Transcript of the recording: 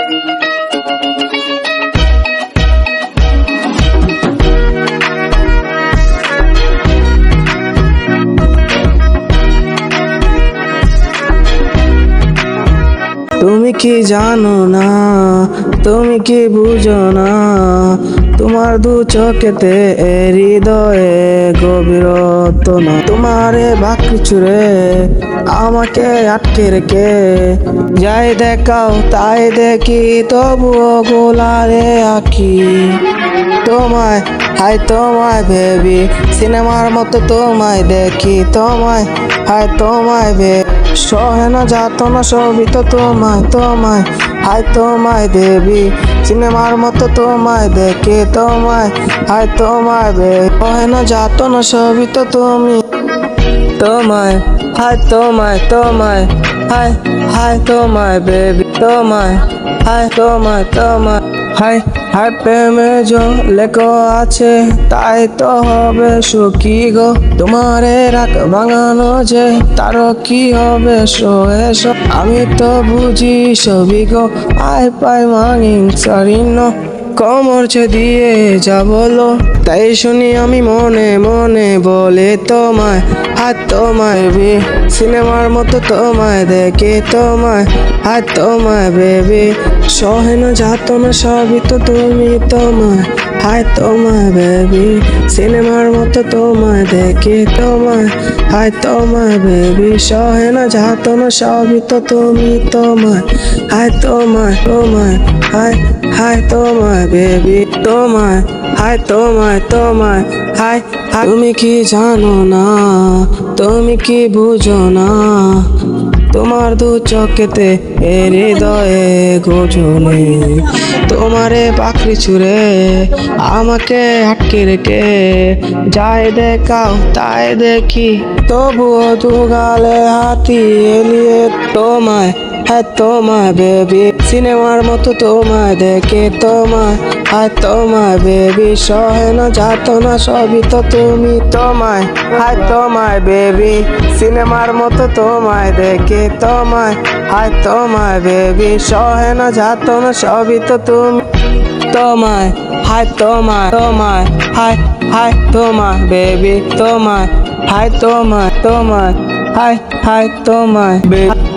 তুমি কি জানো না, তুমি কি বুঝো না, তোমার দু চোখেতে হৃদয়ে গভীরত্ব না। তোমারে বাকি চুরে আমাকে আটকে রেখে যাই দেখাও তাই দেখি, তবুও গোলারে আঁকি তোমায়। হাই তোমায় বেবি, সিনেমার মতো তোমায় দেখি তোমায়। হাই তোমায় সহে না যাত না সবই তো তোমায় তোমায়। হাই তোমায় বেবি, সিনেমার মতো তোমায় দেখি তোমায়। হাই তোমায় সহে না যাত না সবই তো তুমি তোমায়। হাই তোমায় তোমায়, হাই হাই তোমায় বেবি তোমায়। হাই তোমায় তোমায়, হাই হাই প্রেমে जो লেখো আছে তাই তো হবে সুখী গো। তোমারে রাখ ভাঙানো যে তারও কি হবে সো আমি তো বুঝি সবই গো। আই পাই মানিং সারিন কমর দিয়ে যা বলো তাই শুনি আমি মনে মনে বলে তোমায়। হাত তোমায় বেবি, সিনেমার মতো তোমায় দেখে তোমায়। হাত তোমায় বেবি, সহে না যাত না সবই তো তুমি তোমায়। হাই তোমায় বেবি, সিনেমার মতো তোমায় দেখে তোমায়। হাই তোমায় বেবি, সহে না যাত না সবই তো তুমি তোমায়। হাই তোমায় তোমায়, হাই হাই তোমায় বেবি তোমায়। হাই তোমায় তোমায়, হাই হাই। তুমি কি জানো না, তুমি কি বুঝো না, তোমার দু চোখেতে হৃদয়ে গজনে তোমারে পাখরি ছুড়ে আমাকে আটকে রেখে যাই দেখাও তাই দেখি, তবুও দু গালে হাতি এলিয়ে তোমায়। হ্যাঁ তোমায় বেবি, সিনেমার মতো তোমায় দেখে তোমায়। হাই তোমায় বেবি, সহে না যাত না সবই তো তুমি তোমায়। হাই তোমায় বেবি, সিনেমার মতো তোমায় দেখে তোমায়। হাই তোমায় বেবি, সহে না যাত না সবই তো তুমি তোমায়। হাই তোমায় তোমায়, হাই হাই তোমায় বেবি তোমায়। হাই তোমায় তোমায়, হাই হাই তোমায় বেবি।